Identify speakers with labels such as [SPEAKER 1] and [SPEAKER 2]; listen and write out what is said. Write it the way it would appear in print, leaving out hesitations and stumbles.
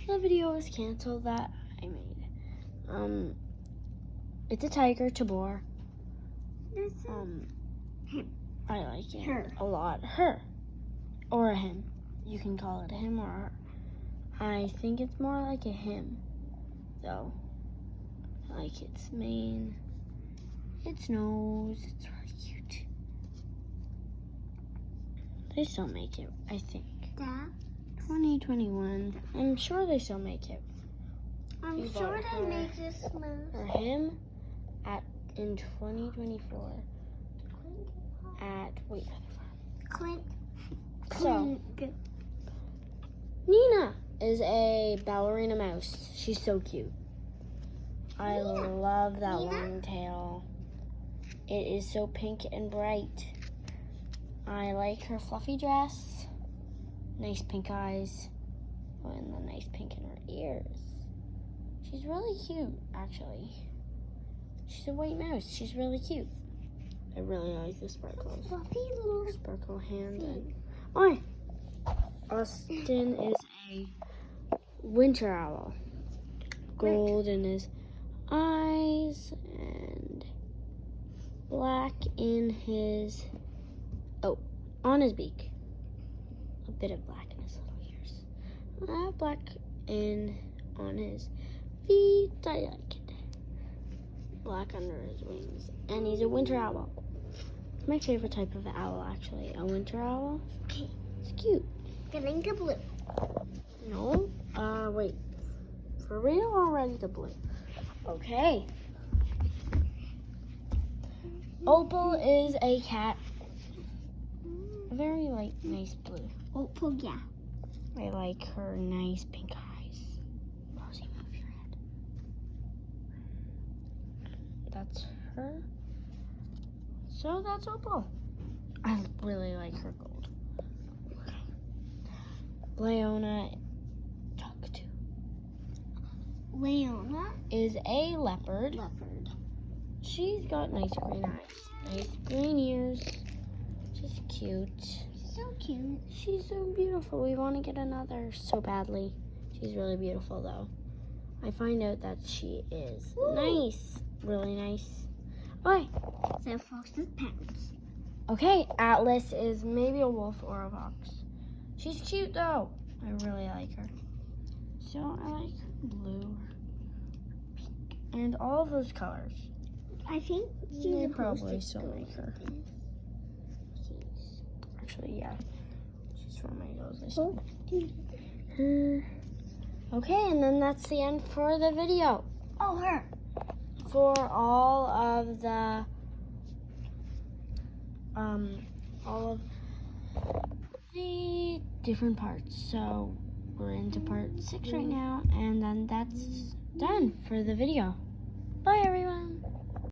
[SPEAKER 1] the video was canceled that I made. It's a tiger, Tabor.
[SPEAKER 2] This is him.
[SPEAKER 1] I like it
[SPEAKER 2] Her.
[SPEAKER 1] a lot. Her. Or a him. You can call it a him or a her. I think it's more like a him, though. I like its mane, its nose. It's really cute. They still make it, I think.
[SPEAKER 2] Dad?
[SPEAKER 1] 2021. I'm sure they still make it.
[SPEAKER 2] I'm
[SPEAKER 1] We
[SPEAKER 2] sure
[SPEAKER 1] bought
[SPEAKER 2] they
[SPEAKER 1] her-
[SPEAKER 2] make this smooth.
[SPEAKER 1] For him, in 2024, wait.
[SPEAKER 2] Clint.
[SPEAKER 1] So, Nina is a ballerina mouse. She's so cute. I
[SPEAKER 2] Nina.
[SPEAKER 1] love that
[SPEAKER 2] Nina.
[SPEAKER 1] long tail. It is so pink and bright. I like her fluffy dress. Nice pink eyes. Oh, and the nice pink in her ears. She's really cute, actually. She's a white mouse. She's really cute. I really like the sparkles.
[SPEAKER 2] Fluffy little.
[SPEAKER 1] Sparkle hand and Austin is a winter owl. Gold in his eyes and black in his on his beak. A bit of black in his little ears. Black on his feet. I like it. Black under his wings. And he's a winter owl. It's my favorite type of owl, actually. A winter owl.
[SPEAKER 2] Okay.
[SPEAKER 1] It's cute.
[SPEAKER 2] Getting the blue.
[SPEAKER 1] No? Wait. For real? Already the blue. Okay. Opal is a cat. A very nice blue.
[SPEAKER 2] Opal, yeah.
[SPEAKER 1] I like her nice pink eyes. Rosie, move your head. That's her. So that's Opal. I really like her gold. Leona, talk to.
[SPEAKER 2] Leona.
[SPEAKER 1] Is a leopard. She's got nice green eyes, nice green ears. She's cute.
[SPEAKER 2] So cute.
[SPEAKER 1] She's so beautiful. We want to get another so badly. She's really beautiful, though. I find out that she is nice, really nice. Okay.
[SPEAKER 2] So fox with pants.
[SPEAKER 1] Okay, Atlas is maybe a wolf or a fox. She's cute, though. I really like her. So I like blue, pink, and all of those colors.
[SPEAKER 2] I think
[SPEAKER 1] They probably still make her. Actually, yeah. She's from my girls. Okay, and then that's the end for the video.
[SPEAKER 2] Oh, her.
[SPEAKER 1] For all of the different parts. So we're into part 6 right now, and then that's done for the video. Bye, everyone.